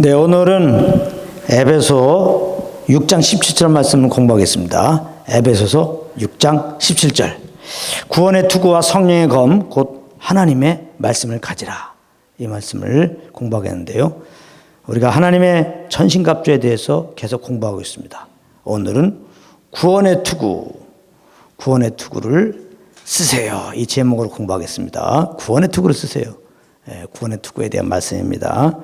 네, 오늘은 에베소 6장 17절 말씀을 공부하겠습니다. 에베소서 6장 17절. 구원의 투구와 성령의 검, 곧 하나님의 말씀을 가지라. 이 말씀을 공부하겠는데요. 우리가 하나님의 전신갑주에 대해서 계속 공부하고 있습니다. 오늘은 구원의 투구를 쓰세요. 이 제목으로 공부하겠습니다. 구원의 투구를 쓰세요. 구원의 투구에 대한 말씀입니다.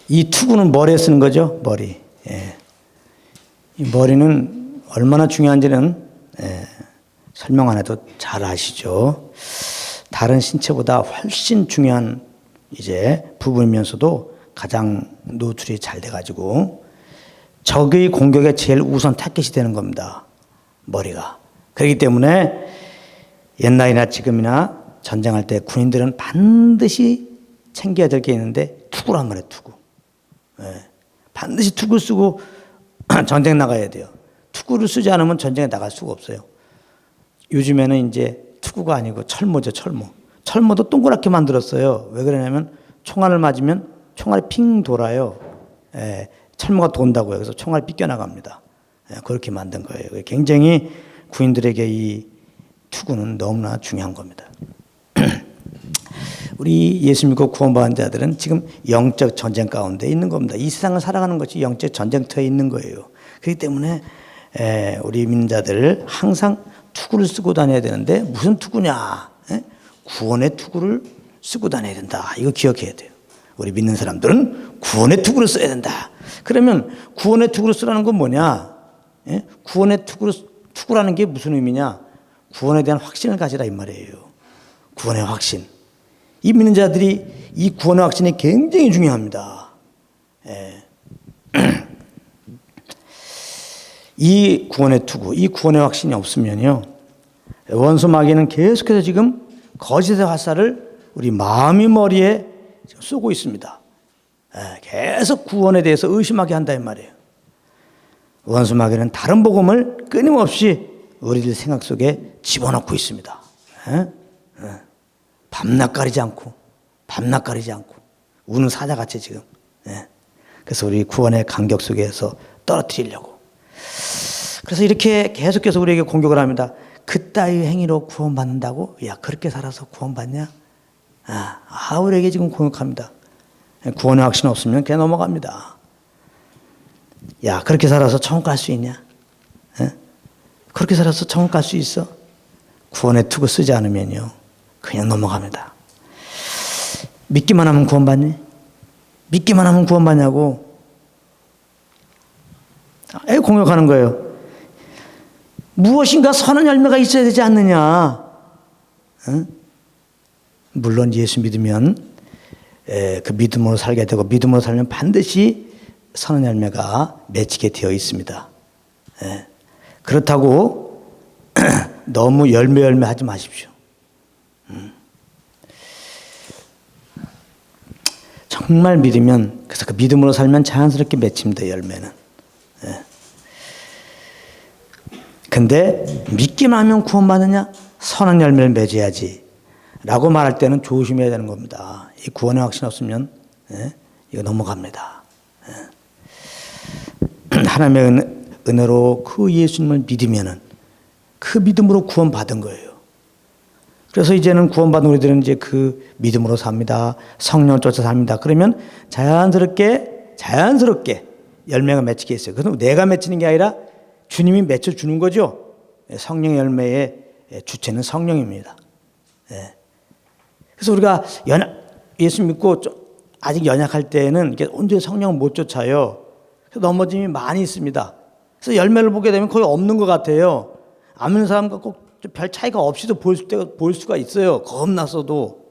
이 투구는 머리에 쓰는 거죠. 머리. 이 머리는 얼마나 중요한지는 설명 안 해도 잘 아시죠. 다른 신체보다 훨씬 중요한 부분이면서도 가장 노출이 잘 돼가지고 적의 공격에 제일 우선 타겟이 되는 겁니다. 머리가. 그렇기 때문에 옛날이나 지금이나 전쟁할 때 군인들은 반드시 챙겨야 될 게 있는데 투구란 말이에요. 투구. 반드시 투구 쓰고 전쟁 나가야 돼요. 투구를 쓰지 않으면 전쟁에 나갈 수가 없어요. 요즘에는 이제 투구가 아니고 철모죠. 철모도 동그랗게 만들었어요. 왜 그러냐면 총알을 맞으면 총알이 핑 돌아요. 철모가 돈다고요. 그래서 총알이 삐껴나갑니다. 그렇게 만든 거예요. 굉장히 군인들에게 이 투구는 너무나 중요한 겁니다. 우리 예수 믿고 구원받은 자들은 지금 영적 전쟁 가운데 있는 겁니다. 이 세상을 살아가는 것이 영적 전쟁터에 있는 거예요. 그렇기 때문에 우리 믿는 자들 항상 투구를 쓰고 다녀야 되는데 무슨 투구냐? 구원의 투구를 쓰고 다녀야 된다. 이거 기억해야 돼요. 우리 믿는 사람들은 구원의 투구를 써야 된다. 그러면 구원의 투구를 쓰라는 건 뭐냐? 구원의 투구라는 게 무슨 의미냐? 구원에 대한 확신을 가지라 이 말이에요. 구원의 확신. 이 믿는 자들이 이 구원의 확신이 굉장히 중요합니다. 이 구원의 투구, 이 구원의 확신이 없으면요, 원수 마귀는 계속해서 지금 거짓의 화살을 우리 마음의 머리에 쏘고 있습니다. 계속 구원에 대해서 의심하게 한다 이 말이에요. 원수 마귀는 다른 복음을 끊임없이 우리들 생각 속에 집어넣고 있습니다. 밤낮 가리지 않고 우는 사자같이 지금. 그래서 우리 구원의 간격 속에서 떨어뜨리려고. 그래서 이렇게 계속해서 우리에게 공격을 합니다. 그따위 행위로 구원받는다고? 야, 그렇게 살아서 구원받냐? 우리에게 지금 공격합니다. 구원의 확신 없으면 그냥 넘어갑니다. 야, 그렇게 살아서 천국 갈 수 있냐? 그렇게 살아서 천국 갈 수 있어? 구원의 투구 쓰지 않으면요, 그냥 넘어갑니다. 믿기만 하면 구원받니? 믿기만 하면 구원받냐고. 공격하는 거예요. 무엇인가 선한 열매가 있어야 되지 않느냐. 물론 예수 믿으면 그 믿음으로 살게 되고 믿음으로 살면 반드시 선한 열매가 맺히게 되어 있습니다. 그렇다고 너무 열매 하지 마십시오. 정말 믿으면, 그래서 그 믿음으로 살면 자연스럽게 맺힙니다, 열매는. 근데 믿기만 하면 구원받느냐? 선한 열매를 맺어야지 라고 말할 때는 조심해야 되는 겁니다. 이 구원의 확신 없으면 이거 넘어갑니다. 하나님의 은혜로 그 예수님을 믿으면은 그 믿음으로 구원받은 거예요. 그래서 이제는 구원받은 우리들은 이제 그 믿음으로 삽니다. 성령을 쫓아 삽니다. 그러면 자연스럽게 열매가 맺히게 있어요. 그래서 내가 맺히는 게 아니라 주님이 맺혀주는 거죠. 성령의 열매의 주체는 성령입니다. 그래서 우리가 예수 믿고 아직 연약할 때에는 이렇게 온전히 성령을 못 쫓아요. 그래서 넘어짐이 많이 있습니다. 그래서 열매를 보게 되면 거의 없는 것 같아요. 안 믿는 사람과 꼭 별 차이가 없이도 보일 수가 있어요. 겁나서도.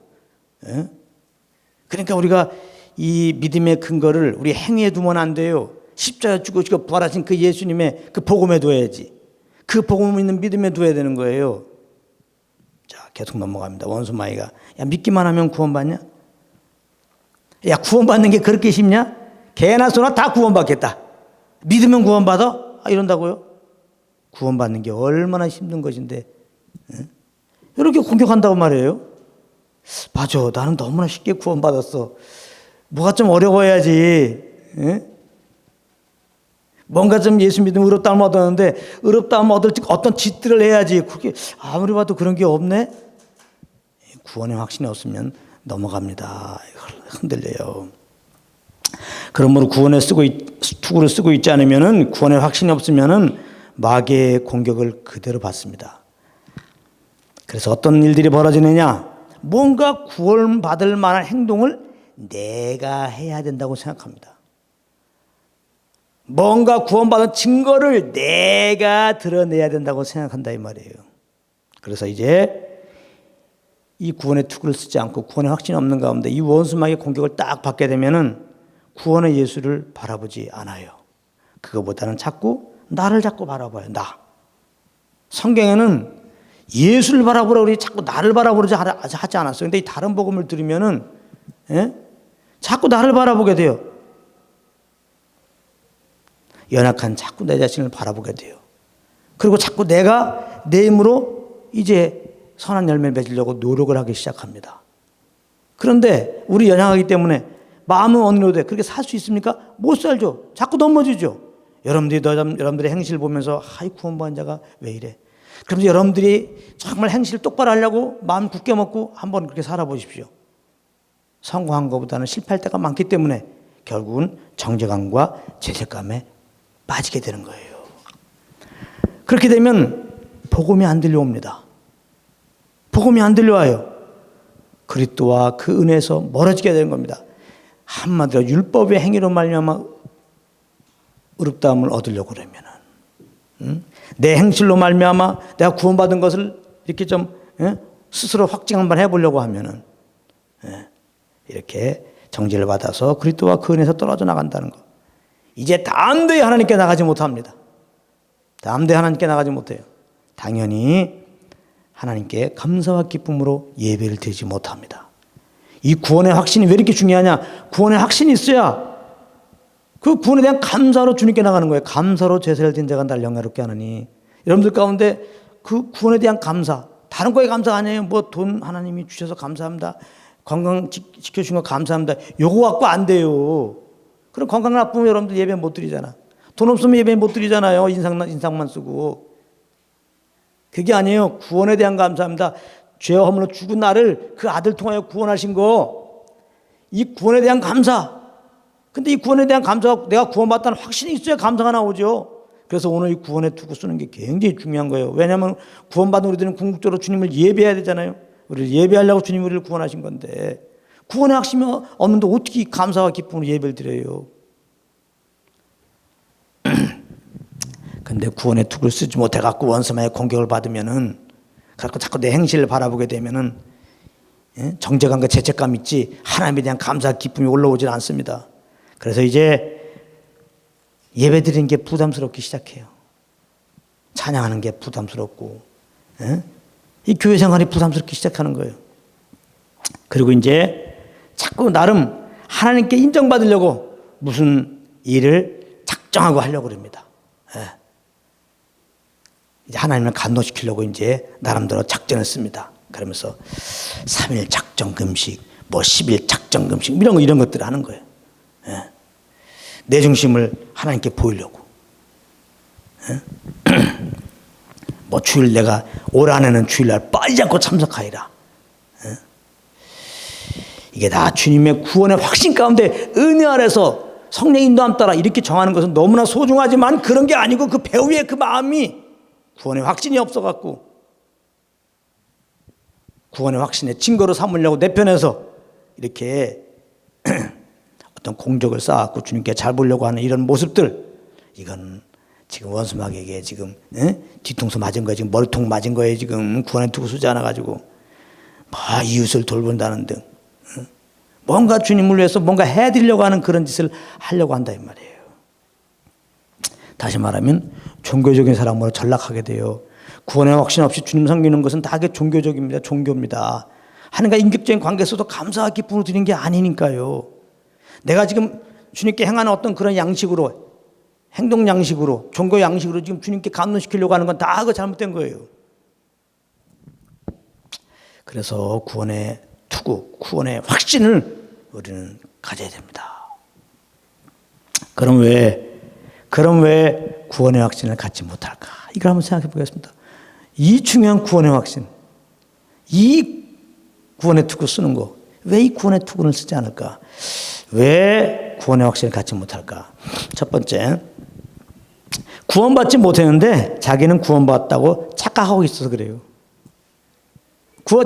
그러니까 우리가 이 믿음의 근거를 우리 행위에 두면 안 돼요. 십자가 죽으시고 부활하신 그 예수님의 그 복음에 둬야지. 그 복음 있는 믿음에 둬야 되는 거예요. 자, 계속 넘어갑니다. 원수 마귀가, 야, 믿기만 하면 구원받냐? 야, 구원받는 게 그렇게 쉽냐? 개나 소나 다 구원받겠다. 믿으면 구원받아? 이런다고요? 구원받는 게 얼마나 힘든 것인데 이렇게 공격한다고 말이에요. 맞아, 나는 너무나 쉽게 구원받았어. 뭐가 좀 어려워야지. 예? 뭔가 좀 예수 믿으면 의롭다함을 얻었는데 의롭다함을 얻을 어떤 짓들을 해야지. 그게 아무리 봐도 그런 게 없네. 구원의 확신이 없으면 넘어갑니다. 흔들려요. 그러므로 구원의 투구를 쓰고 있지 않으면은, 구원의 확신이 없으면은 마귀의 공격을 그대로 받습니다. 그래서 어떤 일들이 벌어지느냐? 뭔가 구원받을 만한 행동을 내가 해야 된다고 생각합니다. 뭔가 구원받은 증거를 내가 드러내야 된다고 생각한다 이 말이에요. 그래서 이제 이 구원의 투구를 쓰지 않고 구원의 확신이 없는 가운데 이 원수마귀의 공격을 딱 받게 되면은 구원의 예수를 바라보지 않아요. 그거보다는 자꾸 나를 자꾸 바라봐요. 나. 성경에는 예수를 바라보라고 그러지 자꾸 나를 바라보지 하지 않았어요. 근데 이 다른 복음을 들으면은 자꾸 나를 바라보게 돼요. 연약한 자꾸 내 자신을 바라보게 돼요. 그리고 자꾸 내가 내 힘으로 이제 선한 열매를 맺으려고 노력을 하기 시작합니다. 그런데 우리 연약하기 때문에 마음은 어느로돼 그렇게 살 수 있습니까? 못 살죠. 자꾸 넘어지죠. 여러분들의 행실을 보면서 아이 구원받은 자가 왜 이래? 그러면서 여러분들이 정말 행실을 똑바로 하려고 마음 굳게 먹고 한번 그렇게 살아보십시오. 성공한 것보다는 실패할 때가 많기 때문에 결국은 정죄감과 죄책감에 빠지게 되는 거예요. 그렇게 되면 복음이 안 들려옵니다. 복음이 안 들려와요. 그리스도와 그 은혜에서 멀어지게 되는 겁니다. 한마디로 율법의 행위로 말미암아 의롭다함을 얻으려고 그러면은, 내 행실로 말미암아 내가 구원받은 것을 이렇게 좀 스스로 확증 한번 해보려고 하면은 이렇게 정죄를 받아서 그리스도와 그 은혜에서 떨어져 나간다는 것. 이제 담대히 하나님께 나가지 못합니다. 담대히 하나님께 나가지 못해요. 당연히 하나님께 감사와 기쁨으로 예배를 드리지 못합니다. 이 구원의 확신이 왜 이렇게 중요하냐? 구원의 확신이 있어야 그 구원에 대한 감사로 주님께 나가는 거예요. 감사로 제사를 드린 자가 날 영화롭게 하느니. 여러분들 가운데 그 구원에 대한 감사, 다른 거에 감사가 아니에요. 뭐 돈 하나님이 주셔서 감사합니다. 건강 지켜주신 거 감사합니다. 요거 갖고 안 돼요. 그럼 건강 나쁘면 여러분들 예배 못 드리잖아. 돈 없으면 예배 못 드리잖아요. 인상만 쓰고. 그게 아니에요. 구원에 대한 감사합니다. 죄와 허물로 죽은 나를 그 아들 통하여 구원하신 거. 이 구원에 대한 감사. 근데 이 구원에 대한 감사가 내가 구원받다는 확신이 있어야 감사가 나오죠. 그래서 오늘 이 구원의 투구 쓰는 게 굉장히 중요한 거예요. 왜냐하면 구원받은 우리들은 궁극적으로 주님을 예배해야 되잖아요. 우리를 예배하려고 주님이 우리를 구원하신 건데 구원의 확신이 없는데 어떻게 감사와 기쁨으로 예배를 드려요. 근데 구원의 투구를 쓰지 못해갖고 원수마의 공격을 받으면은, 그래서 자꾸 내 행실을 바라보게 되면은 정죄감과 죄책감 있지 하나님에 대한 감사와 기쁨이 올라오질 않습니다. 그래서 이제 예배 드리는 게 부담스럽기 시작해요. 찬양하는 게 부담스럽고, 이 교회 생활이 부담스럽기 시작하는 거예요. 그리고 이제 자꾸 나름 하나님께 인정받으려고 무슨 일을 작정하고 하려고 그럽니다. 이제 하나님을 감동시키려고 이제 나름대로 작전을 씁니다. 그러면서 3일 작정 금식, 뭐 10일 작정 금식 이런 것들을 하는 거예요. 내 중심을 하나님께 보이려고. 뭐 주일 내가 올 한해는 주일날 빠지지 않고 참석하리라. 이게 다 주님의 구원의 확신 가운데 은혜 아래서 성령 인도함 따라 이렇게 정하는 것은 너무나 소중하지만 그런 게 아니고 그 배우의 그 마음이 구원의 확신이 없어갖고 구원의 확신의 증거로 삼으려고 내 편에서 이렇게 어떤 공적을 쌓았고 주님께 잘 보려고 하는 이런 모습들, 이건 지금 원수마귀에게 지금 뒤통수 맞은 거예요. 지금 머리통 맞은 거예요. 지금 구원의 투구 쓰지 않아가지고 뭐 이웃을 돌본다는 등 뭔가 주님을 위해서 뭔가 해드리려고 하는 그런 짓을 하려고 한다 이 말이에요. 다시 말하면 종교적인 사람으로 전락하게 돼요. 구원의 확신 없이 주님 섬기는 것은 다 종교적입니다. 종교입니다. 하나님과 인격적인 관계에서도 감사와 기쁨을 드리는 게 아니니까요. 내가 지금 주님께 행하는 어떤 그런 양식으로, 행동 양식으로, 종교 양식으로 지금 주님께 감동시키려고 하는 건 다 그거 잘못된 거예요. 그래서 구원의 투구, 구원의 확신을 우리는 가져야 됩니다. 그럼 왜 구원의 확신을 갖지 못할까? 이걸 한번 생각해 보겠습니다. 이 중요한 구원의 확신, 이 구원의 투구 쓰는 거, 왜 이 구원의 투구를 쓰지 않을까? 왜 구원의 확신을 갖지 못할까? 첫 번째, 구원받지 못했는데 자기는 구원받았다고 착각하고 있어서 그래요.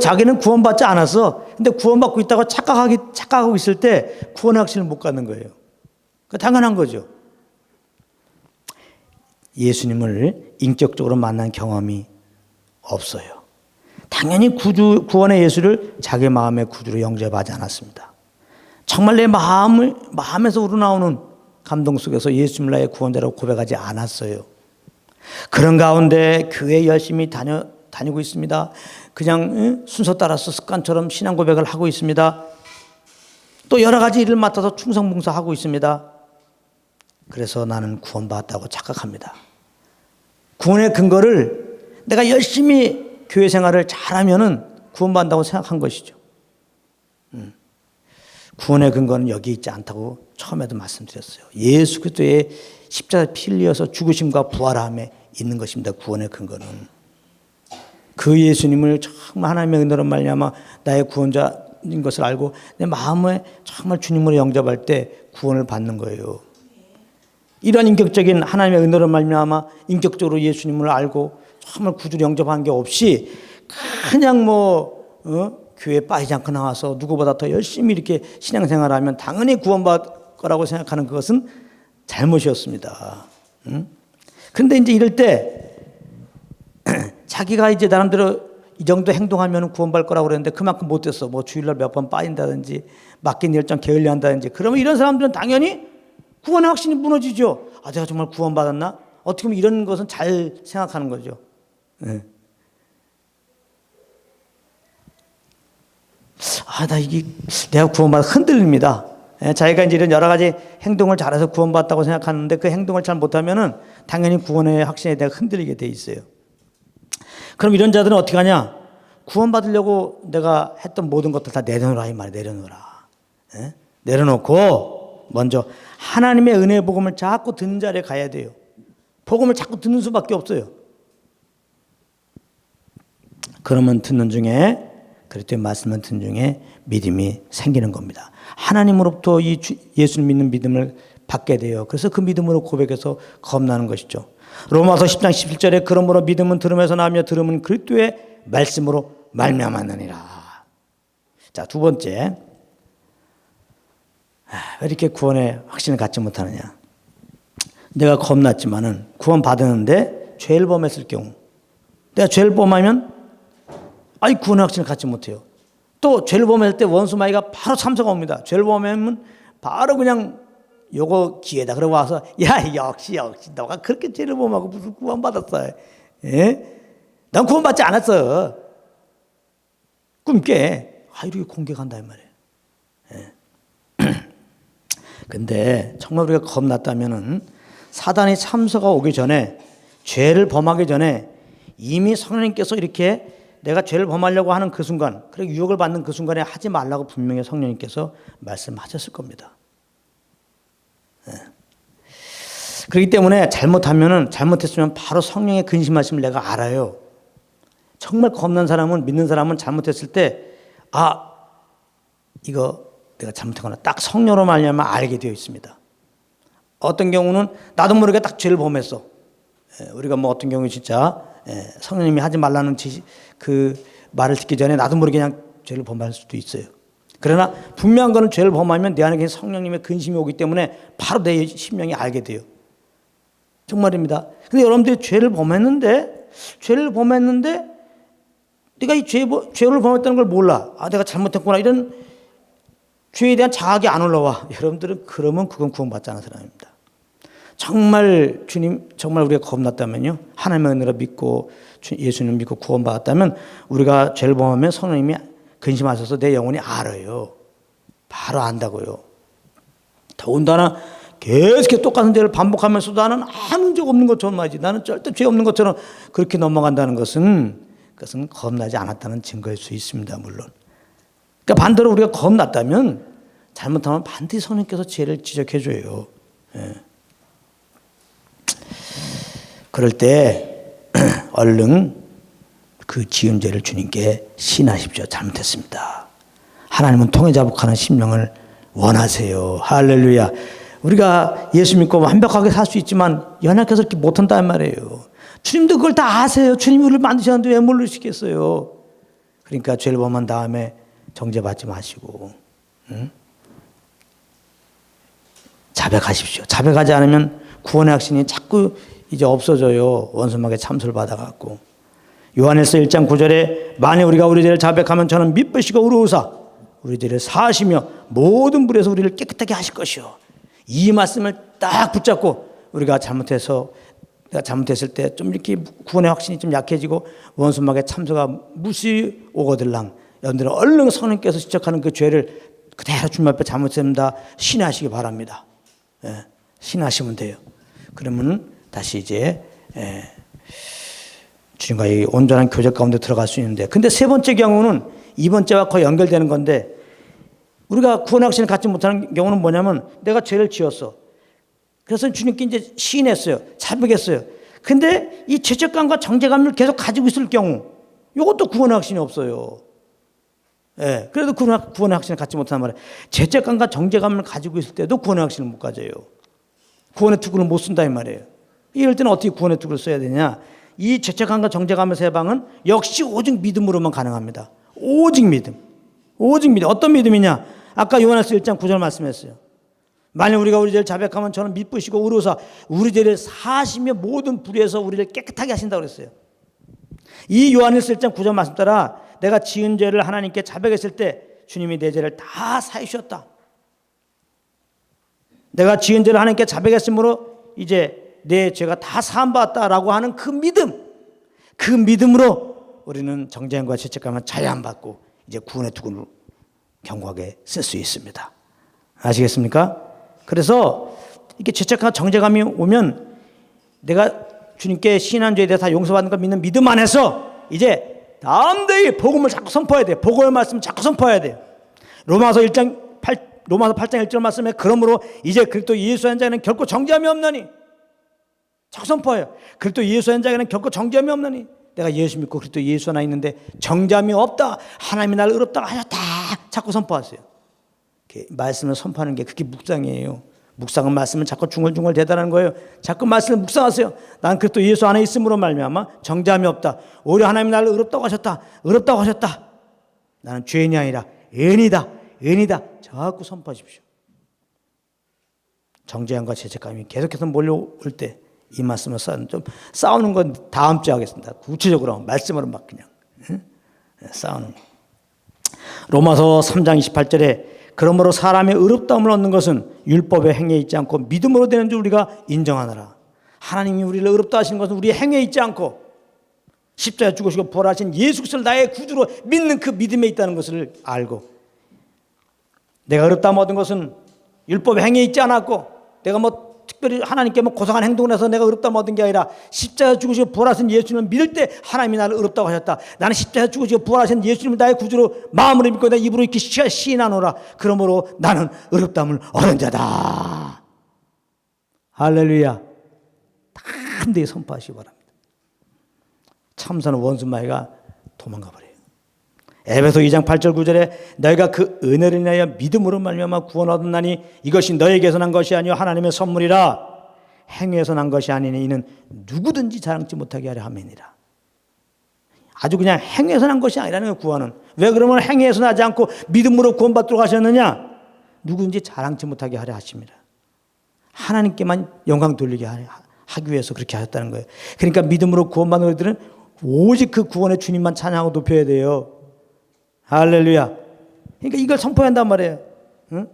자기는 구원받지 않았어. 근데 구원받고 있다고 착각하고 있을 때 구원의 확신을 못 갖는 거예요. 당연한 거죠. 예수님을 인격적으로 만난 경험이 없어요. 당연히 구원의 예수를 자기 마음의 구주로 영접하지 않았습니다. 정말 내 마음에서 우러나오는 감동 속에서 예수님을 나의 구원자라고 고백하지 않았어요. 그런 가운데 교회 열심히 다니고 있습니다. 그냥 순서 따라서 습관처럼 신앙 고백을 하고 있습니다. 또 여러 가지 일을 맡아서 충성봉사하고 있습니다. 그래서 나는 구원받았다고 착각합니다. 구원의 근거를 내가 열심히 교회 생활을 잘하면은 구원받는다고 생각한 것이죠. 구원의 근거는 여기 있지 않다고 처음에도 말씀드렸어요. 예수 그리스도의 십자가 피 흘려서 죽으심과 부활함에 있는 것입니다. 구원의 근거는. 그 예수님을 정말 하나님의 은혜로 말미암아 나의 구원자인 것을 알고 내 마음에 정말 주님으로 영접할 때 구원을 받는 거예요. 이런 인격적인 하나님의 은혜로 말미암아 인격적으로 예수님을 알고 정말 구주로 영접한 게 없이 그냥 교회에 빠지지 않고 나와서 누구보다 더 열심히 이렇게 신앙생활하면 당연히 구원받을 거라고 생각하는 그것은 잘못이었습니다. 그런데 이제 이럴 때 자기가 이제 나름대로 이 정도 행동하면 구원받을 거라고 그랬는데 그만큼 못했어. 주일날 몇 번 빠진다든지 맡긴 열정 게을리 한다든지 그러면 이런 사람들은 당연히 구원의 확신이 무너지죠. 내가 정말 구원받았나? 어떻게 보면 이런 것은 잘 생각하는 거죠. 네. 내가 구원받아 흔들립니다. 자기가 이제 이런 여러 가지 행동을 잘해서 구원받았다고 생각하는데 그 행동을 잘 못하면은 당연히 구원의 확신에 대해 흔들리게 돼 있어요. 그럼 이런 자들은 어떻게 하냐? 구원받으려고 내가 했던 모든 것들 다 내려놓으라 이 말이야. 내려놓으라. 내려놓고 먼저 하나님의 은혜의 복음을 자꾸 듣는 자리에 가야 돼요. 복음을 자꾸 듣는 수밖에 없어요. 그러면 듣는 중에 그리스도의 말씀을 듣는 중에 믿음이 생기는 겁니다. 하나님으로부터 이 예수를 믿는 믿음을 받게 돼요. 그래서 그 믿음으로 고백해서 겁나는 것이죠. 로마서 10장 17절에 그러므로 믿음은 들음에서 나며 들음은 그리스도의 말씀으로 말미암았느니라. 자, 두 번째, 왜 이렇게 구원의 확신을 갖지 못하느냐? 내가 겁났지만은 구원 받았는데 죄를 범했을 경우, 내가 죄를 범하면 구원의 확신을 갖지 못해요. 또 죄를 범했을 때 원수 마귀가 바로 참석가 옵니다. 죄를 범하면 바로 그냥 요거 기회다. 그러고 와서 역시 너가 그렇게 죄를 범하고 무슨 구원 받았어? 난 구원 받지 않았어. 꿈깨. 이렇게 공격한다 이 말이에요. 근데 정말 우리가 겁났다면은 사단이 참석가 오기 전에 죄를 범하기 전에 이미 성령님께서 이렇게 내가 죄를 범하려고 하는 그 순간, 그리고 유혹을 받는 그 순간에 하지 말라고 분명히 성령님께서 말씀하셨을 겁니다. 그렇기 때문에 잘못했으면 바로 성령의 근심하심을 내가 알아요. 정말 겁난 사람은, 믿는 사람은 잘못했을 때 이거 내가 잘못했구나 딱 성령으로 말미암아 알게 되어 있습니다. 어떤 경우는 나도 모르게 딱 죄를 범했어. 우리가 어떤 경우에 진짜 성령님이 하지 말라는 그 말을 듣기 전에 나도 모르게 그냥 죄를 범할 수도 있어요. 그러나 분명한 거는 죄를 범하면 내 안에 성령님의 근심이 오기 때문에 바로 내 심령이 알게 돼요. 정말입니다. 근데 여러분들이 죄를 범했는데 내가 이 죄를 범했다는 걸 몰라. 내가 잘못했구나. 이런 죄에 대한 자각이 안 올라와. 여러분들은 그러면 그건 구원받지 않은 사람입니다. 정말 우리가 겁났다면요. 하나님의 은혜로 믿고 예수님 믿고 구원받았다면 우리가 죄를 범하면 성령님이 근심하셔서 내 영혼이 알아요. 바로 안다고요. 더군다나 계속 똑같은 죄를 반복하면서도 나는 아무 문제 없는 것처럼 말이지. 나는 절대 죄 없는 것처럼 그렇게 넘어간다는 것은 그것은 겁나지 않았다는 증거일 수 있습니다. 물론. 그러니까 반대로 우리가 겁났다면 잘못하면 반드시 성령께서 죄를 지적해 줘요. 예. 그럴 때 얼른 그 지은 죄를 주님께 시인하십시오. 잘못했습니다. 하나님은 통회자복하는 심령을 원하세요. 할렐루야. 우리가 예수 믿고 완벽하게 살 수 있지만 연약해서 그렇게 못한단 말이에요. 주님도 그걸 다 아세요. 주님이 우리를 만드셨는데 왜 모르시겠어요. 그러니까 죄를 범한 다음에 정죄받지 마시고 자백하십시오. 자백하지 않으면 구원의 확신이 자꾸 이제 없어져요. 원수막에 참소를 받아갖고. 요한일서 1장 9절에 만일 우리가 우리 죄를 자백하면 저는 미쁘시고 의로우사 우리 죄를 사하시며 모든 불에서 우리를 깨끗하게 하실 것이요. 이 말씀을 딱 붙잡고 우리가 잘못했을 때 좀 이렇게 구원의 확신이 좀 약해지고 원수막에 참소가 무시 오거들랑 여러분들은 얼른 성령께서 지적하는 그 죄를 그대로 주님 앞에 잘못했습니다. 신하시기 바랍니다. 예, 신하시면 돼요. 그러면 다시 이제 주님과의 온전한 교제 가운데 들어갈 수 있는데, 근데 세 번째 경우는 이번째와 거의 연결되는 건데, 우리가 구원의 확신을 갖지 못하는 경우는 뭐냐면 내가 죄를 지었어. 그래서 주님께 이제 시인했어요. 자백했어요. 근데 이 죄책감과 정죄감을 계속 가지고 있을 경우, 이것도 구원의 확신이 없어요. 예, 그래도 구원의 확신을 갖지 못하는 말이에요. 죄책감과 정죄감을 가지고 있을 때도 구원의 확신을 못 가져요. 구원의 투구를 못 쓴다 이 말이에요. 이럴 때는 어떻게 구원의 투구를 써야 되냐? 이 죄책감과 정죄감의 해방은 역시 오직 믿음으로만 가능합니다. 오직 믿음. 오직 믿음. 어떤 믿음이냐? 아까 요한일서 1장 9절 말씀했어요. 만일 우리가 우리 죄를 자백하면 저는 미쁘시고 의로우사 우리 죄를 사하시며 모든 불의에서 우리를 깨끗하게 하신다고 그랬어요. 이 요한일서 1장 9절 말씀 따라 내가 지은 죄를 하나님께 자백했을 때 주님이 내 죄를 다 사해 주셨다. 내가 지은 죄를 하나님께 자백했으므로 이제 내 죄가 다 사함받았다라고 하는 그 믿음, 그 믿음으로 우리는 정죄함과 죄책감을 자유함받고 이제 구원의 투구를 견고하게 쓸 수 있습니다. 아시겠습니까? 그래서 이렇게 죄책감과 정죄감이 오면 내가 주님께 시인한 죄에 대해서 다 용서받는 걸 믿는 믿음 안에서 이제 다음 대의 복음을 자꾸 선포해야 돼요. 복음의 말씀을 자꾸 선포해야 돼요. 로마서 8장 1절 말씀에 그러므로 이제 그리스도 예수 한 자에는 결코 정죄함이 없나니 자꾸 선포해요. 그리스도 예수 한 자에는 결코 정죄함이 없나니 내가 예수 믿고 그리스도 예수 하나 있는데 정죄함이 없다. 하나님이 나를 의롭다고 하셨다. 자꾸 선포하세요. 말씀을 선포하는 게 그게 묵상이에요. 묵상은 말씀을 자꾸 중얼중얼 대단한 거예요. 자꾸 말씀을 묵상하세요. 난 그리스도 예수 안에 있음으로 말미암아 정죄함이 없다. 오히려 하나님이 나를 의롭다고 하셨다. 의롭다고 하셨다. 나는 죄인이 아니라 의인이다. 의인이다. 자꾸 선포하십시오. 정죄함과 죄책감이 계속해서 몰려올 때 이 말씀을 좀 싸우는 건 다음 주에 하겠습니다. 구체적으로 말씀으로 막 그냥 싸우는 거. 로마서 3장 28절에 그러므로 사람의 의롭다움을 얻는 것은 율법의 행위에 있지 않고 믿음으로 되는 줄 우리가 인정하노라. 하나님이 우리를 의롭다 하시는 것은 우리의 행위에 있지 않고 십자가에 죽으시고 부활하신 예수 그리스도를 나의 구주로 믿는 그 믿음에 있다는 것을 알고, 내가 의롭다함 얻은 것은 율법의 행위에 있지 않았고 내가 뭐 특별히 하나님께 뭐 고상한 행동을 해서 내가 의롭다함 얻은 게 아니라 십자가에 죽으시고 부활하신 예수님을 믿을 때 하나님이 나를 의롭다고 하셨다. 나는 십자가에 죽으시고 부활하신 예수님을 나의 구주로 마음으로 믿고 내 입으로 이렇게 시인하노라. 그러므로 나는 의롭다함을 얻은 자다. 할렐루야. 담대히 선포하시기 바랍니다. 참선은 원수마귀가 도망가 버려요. 에베소 2장 8절 9절에 너희가 그 은혜를 인하여 믿음으로 말미암아 구원 얻었나니 이것이 너에게서 난 것이 아니요 하나님의 선물이라. 행위에서 난 것이 아니니 이는 누구든지 자랑치 못하게 하려 함이니라. 아주 그냥 행위에서 난 것이 아니라는 거예요. 구원은. 왜 그러면 행위에서 나지 않고 믿음으로 구원받도록 하셨느냐? 누구든지 자랑치 못하게 하려 하십니다. 하나님께만 영광 돌리게 하기 위해서 그렇게 하셨다는 거예요. 그러니까 믿음으로 구원받는 우리들은 오직 그 구원의 주님만 찬양하고 높여야 돼요. 할렐루야. 그러니까 이걸 선포한단 말이에요. 응?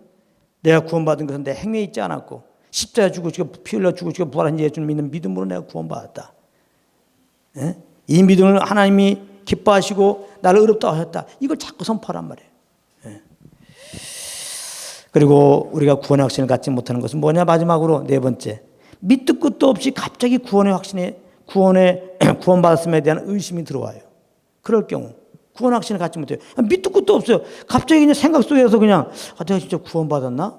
내가 구원받은 것은 내 행위에 있지 않았고 십자가에 죽으시고 피 흘려 죽으시고 부활한 예수를 믿는 믿음으로 내가 구원받았다. 예? 이 믿음을 하나님이 기뻐하시고 나를 의롭다고 하셨다. 이걸 자꾸 선포하란 말이에요. 예. 그리고 우리가 구원의 확신을 갖지 못하는 것은 뭐냐? 마지막으로 네 번째, 밑도 끝도 없이 갑자기 구원받았음에 대한 의심이 들어와요. 그럴 경우 구원 확신을 갖지 못해요. 밑도 끝도 없어요. 갑자기 그냥 생각 속에서 그냥 내가 진짜 구원받았나?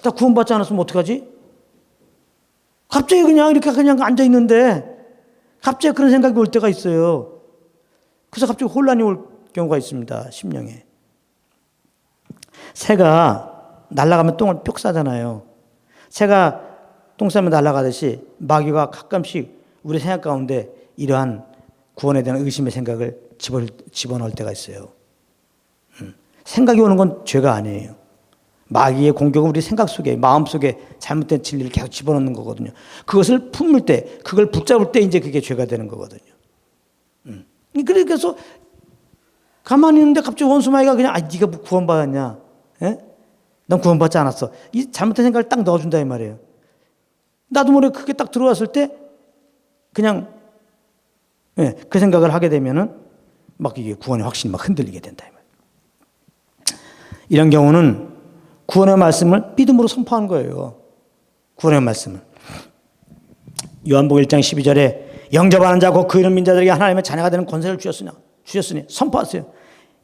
나 구원받지 않았으면 어떡하지? 갑자기 그냥 이렇게 그냥 앉아 있는데 갑자기 그런 생각이 올 때가 있어요. 그래서 갑자기 혼란이 올 경우가 있습니다. 심령에. 새가 날아가면 똥을 뿅 싸잖아요. 새가 똥 싸면 날아가듯이 마귀가 가끔씩 우리 생각 가운데 이러한 구원에 대한 의심의 생각을 집어넣을 때가 있어요. 생각이 오는 건 죄가 아니에요. 마귀의 공격은 우리 생각 속에, 마음 속에 잘못된 진리를 계속 집어넣는 거거든요. 그것을 품을 때, 그걸 붙잡을 때 이제 그게 죄가 되는 거거든요. 그래서 가만히 있는데 갑자기 원수 마귀가 그냥 네가 뭐 구원받았냐? 에? 난 구원받지 않았어. 이 잘못된 생각을 딱 넣어준다 이 말이에요. 나도 모르게 그게 딱 들어왔을 때 그냥 그 생각을 하게 되면은 막 이게 구원의 확신이 막 흔들리게 된다 이 말이에요. 이런 경우는 구원의 말씀을 믿음으로 선포한 거예요. 구원의 말씀을. 요한복음 1장 12절에 영접하는 자 곧 그 이름 민자들에게 하나님의 자녀가 되는 권세를 주셨으니 선포하세요.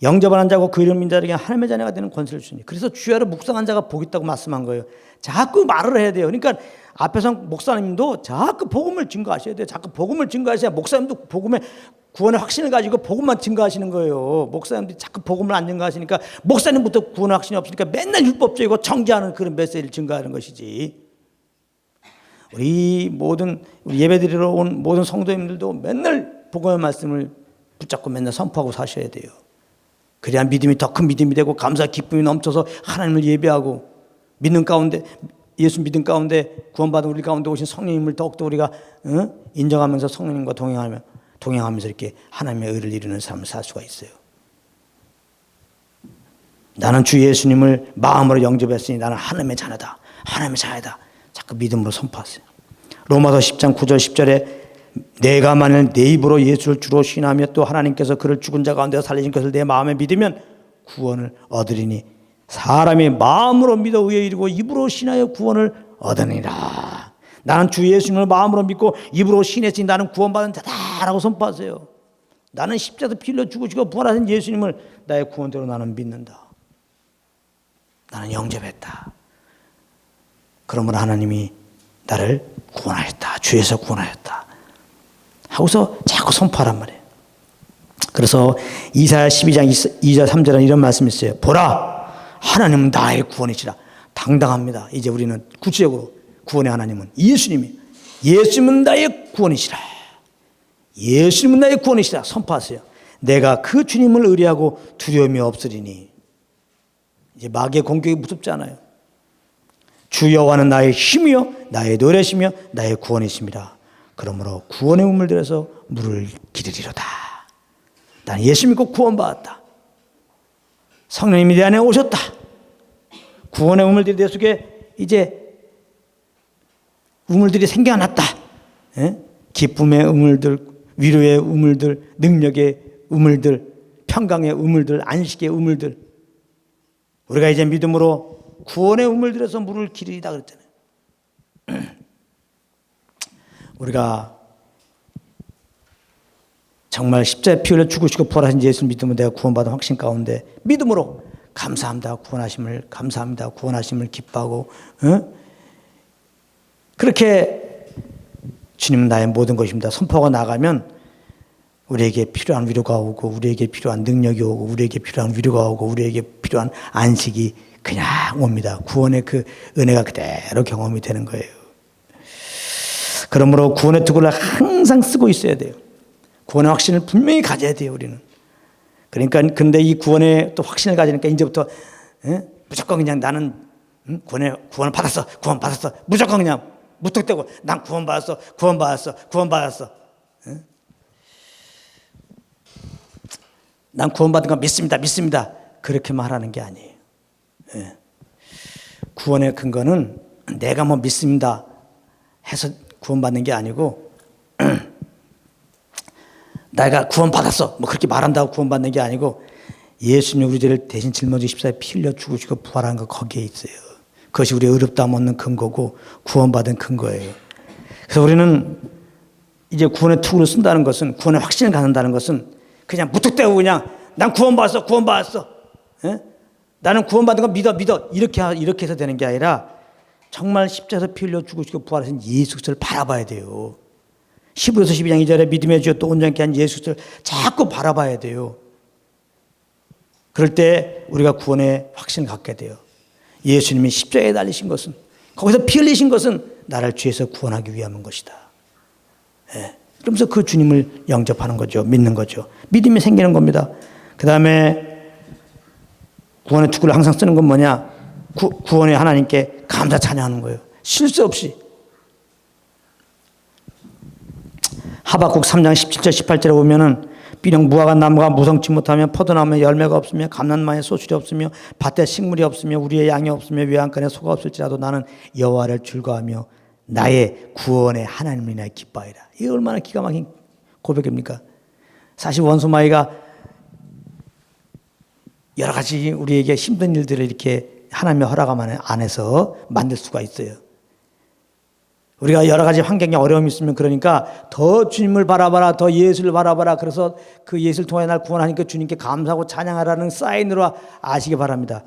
영접하는 자 곧 그 이름 민자들에게 하나님의 자녀가 되는 권세를 주시니. 그래서 주야를 묵상한 자가 복 있다고 말씀한 거예요. 자꾸 말을 해야 돼요. 그러니까 앞에서 목사님도 자꾸 복음을 증거하셔야 돼요. 자꾸 복음을 증거하셔야 목사님도 복음의 구원의 확신을 가지고 복음만 증거하시는 거예요. 목사님들이 자꾸 복음을 안 증거하시니까 목사님부터 구원의 확신이 없으니까 맨날 율법적이고 정죄하는 그런 메시지를 증거하는 것이지. 우리 예배드리러 온 모든 성도님들도 맨날 복음의 말씀을 붙잡고 맨날 선포하고 사셔야 돼요. 그래야 믿음이 더 큰 믿음이 되고 감사 기쁨이 넘쳐서 하나님을 예배하고 믿는 가운데 예수 믿음 가운데 구원받은 우리 가운데 오신 성령님을 더욱더 우리가 인정하면서 성령님과 동행하면서 이렇게 하나님의 의를 이루는 삶을 살 수가 있어요. 나는 주 예수님을 마음으로 영접했으니 나는 하나님의 자녀다. 하나님의 자녀다. 자꾸 믿음으로 선포하세요. 로마서 10장 9절 10절에 내가 만일 내 입으로 예수를 주로 신하며 또 하나님께서 그를 죽은 자 가운데서 살리신 것을 내 마음에 믿으면 구원을 얻으리니 사람이 마음으로 믿어 의에 이르고 입으로 신하여 구원을 얻으니라. 나는 주 예수님을 마음으로 믿고 입으로 신했으니 나는 구원받은 자다라고 선포하세요. 나는 십자가에서 피 흘려 죽으시고 부활하신 예수님을 나의 구원대로 나는 믿는다. 나는 영접했다. 그러므로 하나님이 나를 구원하였다. 주에서 구원하였다. 하고서 자꾸 선포하란 말이에요. 그래서 이사야 12장 2절 3절은 이런 말씀이 있어요. 보라 하나님은 나의 구원이시라. 당당합니다. 이제 우리는 구체적으로 구원의 하나님은 예수님은 나의 구원이시라. 예수님은 나의 구원이시라 선포하세요. 내가 그 주님을 의뢰하고 두려움이 없으리니. 이제 마귀의 공격이 무섭지 않아요. 주 여호와는 나의 힘이요 나의 노래시며 나의 구원이십니다. 그러므로 구원의 우물들에서 물을 기르리로다. 나는 예수 믿고 구원받았다. 성령님이 내 안에 오셨다. 구원의 우물들이 내 속에 이제 우물들이 생겨났다. 기쁨의 우물들, 위로의 우물들, 능력의 우물들, 평강의 우물들, 안식의 우물들. 우리가 이제 믿음으로 구원의 우물들에서 물을 기르리다 그랬잖아요. 우리가 정말 십자가에 피 흘려 죽으시고 부활하신 예수를 믿으면 내가 구원받은 확신 가운데 믿음으로 감사합니다. 구원하심을 감사합니다. 구원하심을 기뻐하고 그렇게 주님은 나의 모든 것입니다. 선포가 나가면 우리에게 필요한 위로가 오고 우리에게 필요한 능력이 오고 우리에게 필요한 위로가 오고 우리에게 필요한 안식이 그냥 옵니다. 구원의 그 은혜가 그대로 경험이 되는 거예요. 그러므로 구원의 투구를 항상 쓰고 있어야 돼요. 구원의 확신을 분명히 가져야 돼요, 우리는. 그러니까 근데 이 구원의 또 확신을 가지니까 이제부터 무조건 그냥 나는 구원을 받았어. 무조건 그냥 무턱대고 난 구원받았어. 난 구원받은 거 믿습니다. 그렇게 말하는 게 아니에요. 구원의 근거는 내가 뭐 믿습니다 해서 구원받는 게 아니고 내가 구원받았어 뭐 그렇게 말한다고 구원받는 게 아니고 예수님 우리 죄를 대신 짊어지고 십자가에 피 흘려 죽으시고 부활한 거 거기에 있어요. 그것이 우리의 의롭다함 얻는 근거고 구원받은 근거예요. 그래서 우리는 이제 구원의 투구를 쓴다는 것은 구원의 확신을 갖는다는 것은 그냥 무턱대고 그냥 난 구원받았어, 구원받았어. 예? 나는 구원받은 거 믿어. 이렇게 해서 되는 게 아니라 정말 십자가에서 피 흘려 죽으시고 부활하신 예수 그리스도를 바라봐야 돼요. 히브리서 12장 2절에 믿음의 주여 또 온전케 한 예수 그리스도를 자꾸 바라봐야 돼요. 그럴 때 우리가 구원의 확신을 갖게 돼요. 예수님이 십자가에 달리신 것은, 거기서 피 흘리신 것은 나를 죄에서 구원하기 위함인 것이다. 예. 그러면서 그 주님을 영접하는 거죠. 믿는 거죠. 믿음이 생기는 겁니다. 그 다음에 구원의 투구를 항상 쓰는 건 뭐냐? 구원의 하나님께 감사 찬양하는 거예요. 실수 없이. 하박국 3장 17절 18절에 보면은 비록 무화과 나무가 무성치 못하며 포도나무에 열매가 없으며 감람나무에 소출이 없으며 밭에 식물이 없으며 우리의 양이 없으며 외양간에 소가 없을지라도 나는 여호와를 즐거워하며 나의 구원의 하나님을 인하여 기뻐하리라. 이게 얼마나 기가 막힌 고백입니까? 사실 원수마귀가 여러 가지 우리에게 힘든 일들을 이렇게 하나님의 허락 안에서 만들 수가 있어요. 우리가 여러 가지 환경에 어려움이 있으면 그러니까 더 주님을 바라봐라, 더 예수를 바라봐라. 그래서 그 예수를 통해 날 구원하니까 주님께 감사하고 찬양하라는 사인으로 아시기 바랍니다.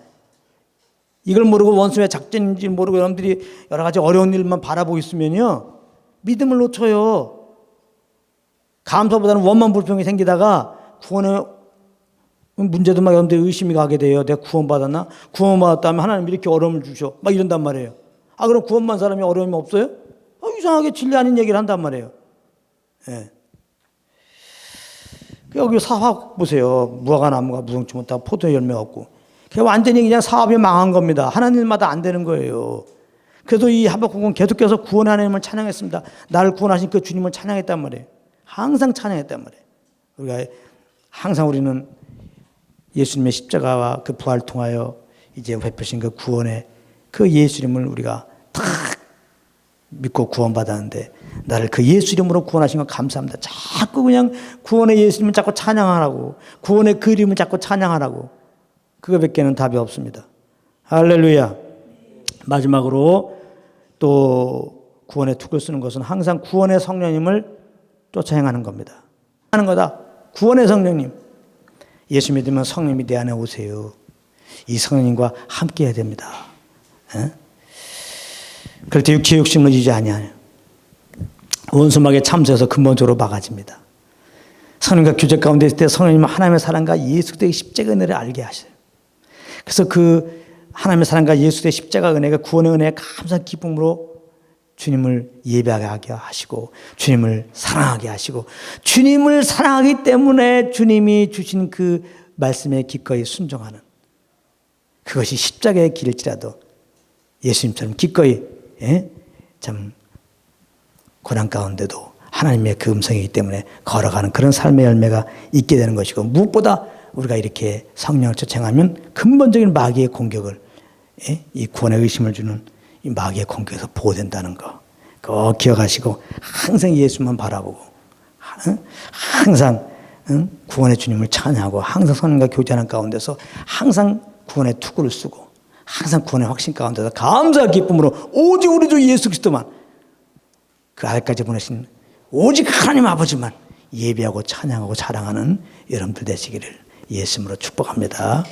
이걸 모르고 원수의 작전인지 모르고 여러분들이 여러 가지 어려운 일만 바라보고 있으면요, 믿음을 놓쳐요. 감사보다는 원만 불평이 생기다가 구원의 문제도 막 여러분들 의심이 가게 돼요. 내가 구원받았나? 구원받았다면 하나님 이렇게 어려움을 주셔. 막 이런단 말이에요. 아, 그럼 구원받은 사람이 어려움이 없어요? 이상하게 진리 아닌 얘기를 한단 말이에요. 예. 여기 사업 보세요. 무화과 나무가 무성치 못하고 포도의 열매가 없고. 그게 완전히 그냥 사업이 망한 겁니다. 하나님 일마다 안 되는 거예요. 그래도 이 하박국은 계속해서 구원의 하나님을 찬양했습니다. 나를 구원하신 그 주님을 찬양했단 말이에요. 항상 찬양했단 말이에요. 우리가 항상 우리는 예수님의 십자가와 그 부활을 통하여 이제 베푸신 그 구원의 그 예수님을 우리가 다 믿고 구원받았는데, 나를 그 예수 이름으로 구원하신 거 감사합니다. 자꾸 그냥 구원의 예수님을 자꾸 찬양하라고, 구원의 그 이름을 자꾸 찬양하라고. 그거밖에는 답이 없습니다. 할렐루야. 마지막으로 또 구원의 툭을 쓰는 것은 항상 구원의 성령님을 쫓아 행하는 겁니다. 하는 거다. 구원의 성령님. 예수 믿으면 성령님이 내 안에 오세요. 이 성령님과 함께 해야 됩니다. 에? 그럴 때 육체의 욕심을 유지 아니하요. 원수막에 참새에서 근본적으로 막아집니다. 성령과 교제 가운데 있을 때 성령님은 하나님의 사랑과 예수 그리스도의 십자가 은혜를 알게 하셔요. 그래서 그 하나님의 사랑과 예수 그리스도의 십자가 은혜가 구원의 은혜에 감사한 기쁨으로 주님을 예배하게 하시고 주님을 사랑하게 하시고, 주님을 사랑하기 때문에 주님이 주신 그 말씀에 기꺼이 순종하는, 그것이 십자가의 길일지라도 예수님처럼 기꺼이, 예? 참 고난 가운데도 하나님의 그 음성이기 때문에 걸어가는 그런 삶의 열매가 있게 되는 것이고, 무엇보다 우리가 이렇게 성령을 쫓아가면 근본적인 마귀의 공격을, 예? 이 구원의 의심을 주는 이 마귀의 공격에서 보호된다는 거, 그거 기억하시고 항상 예수만 바라보고 항상 구원의 주님을 찬양하고 항상 성령과 교제하는 가운데서 항상 구원의 투구를 쓰고 항상 구원의 확신 가운데서 감사와 기쁨으로 오직 우리 주 예수 그리스도만, 그 아들까지 보내신 오직 하나님 아버지만 예배하고 찬양하고 자랑하는 여러분들 되시기를 예수님으로 축복합니다.